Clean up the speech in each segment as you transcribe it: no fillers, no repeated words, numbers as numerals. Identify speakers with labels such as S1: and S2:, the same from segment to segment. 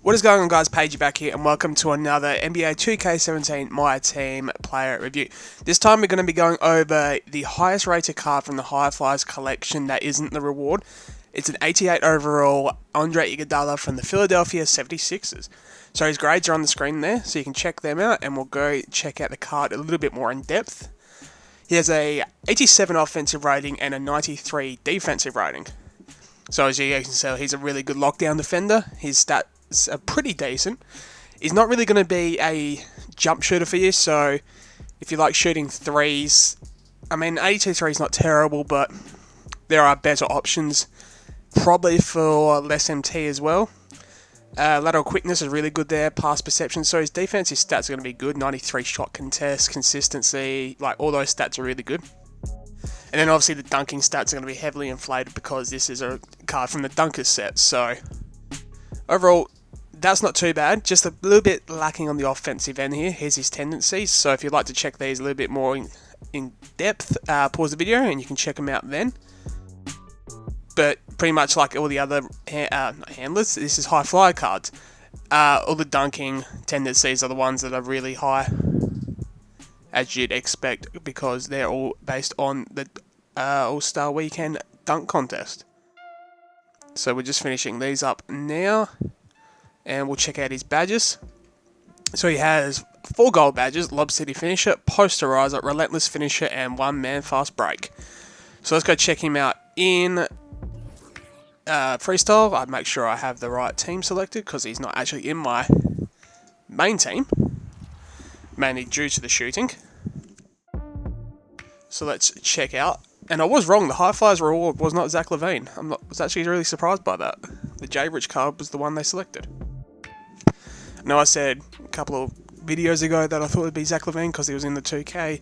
S1: What is going on, guys? Paige back here, and welcome to another NBA2k17 MyTeam player review. This time we're going to be going over the highest rated card from the High Flyers collection that isn't the reward. It's an 88 overall Andre Iguodala from the Philadelphia 76ers. So his grades are on the screen there, so you can check them out, and we'll go check out the card a little bit more in depth. He has a 87 offensive rating and a 93 defensive rating. So as you can tell, he's a really good lockdown defender. His stats are pretty decent. He's not really going to be a jump shooter for you, so if you like shooting threes, I mean, 82 threes is not terrible, but there are better options, probably for less MT as well. Lateral quickness is really good there, pass perception, so his defensive stats are going to be good. 93 shot contest, consistency, like all those stats are really good. And then obviously the dunking stats are going to be heavily inflated because this is a card from the Dunkers set, so overall, that's not too bad. Just a little bit lacking on the offensive end here. Here's his tendencies. So if you'd like to check these a little bit more in depth, pause the video and you can check them out then. But pretty much like all the other handlers, this is high flyer cards. All the dunking tendencies are the ones that are really high, as you'd expect, because they're all based on the All-Star Weekend dunk contest. So we're just finishing these up now, and we'll check out his badges. So he has 4 gold badges: Lob City Finisher, Posterizer, Relentless Finisher, and 1 Man Fast Break. So let's go check him out in freestyle. I'd make sure I have the right team selected because he's not actually in my main team, mainly due to the shooting. So let's check out. And I was wrong, the High Flyers reward was not Zach LaVine. I was actually really surprised by that. The J-Rich card was the one they selected. I know I said a couple of videos ago that I thought it would be Zach LaVine because he was in the 2K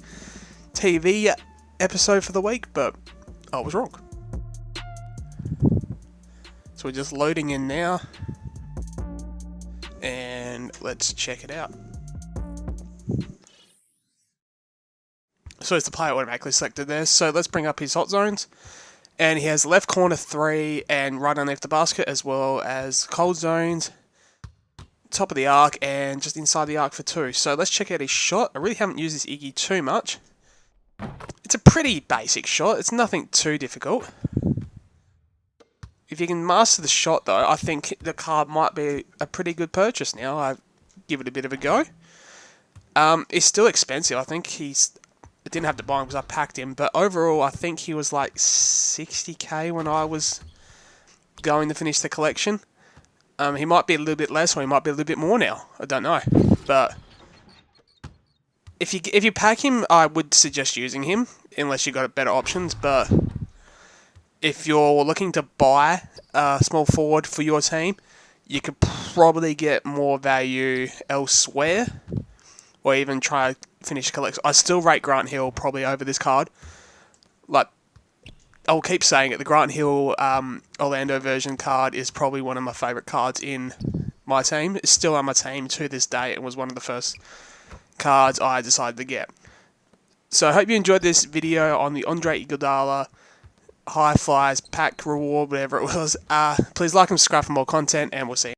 S1: TV episode for the week, but I was wrong. So we're just loading in now, and let's check it out. So it's the player automatically selected there. So let's bring up his hot zones. And he has left corner 3 and right underneath the basket, as well as cold zones, top of the arc, and just inside the arc for 2. So let's check out his shot. I really haven't used this Iggy too much. It's a pretty basic shot. It's nothing too difficult. If you can master the shot, though, I think the card might be a pretty good purchase now. I give it a bit of a go. It's still expensive. I think I didn't have to buy him because I packed him, but overall I think he was like 60k when I was going to finish the collection. He might be a little bit less, or he might be a little bit more now. I don't know, but if you pack him, I would suggest using him unless you got better options. But if you're looking to buy a small forward for your team, you could probably get more value elsewhere, or even try to finish collection. I still rate Grant Hill probably over this card. Like, I'll keep saying it, the Grant Hill Orlando version card is probably one of my favourite cards in my team. It's still on my team to this day, and was one of the first cards I decided to get. So I hope you enjoyed this video on the Andre Iguodala High Flyers pack reward, whatever it was. Please like and subscribe for more content, and we'll see you.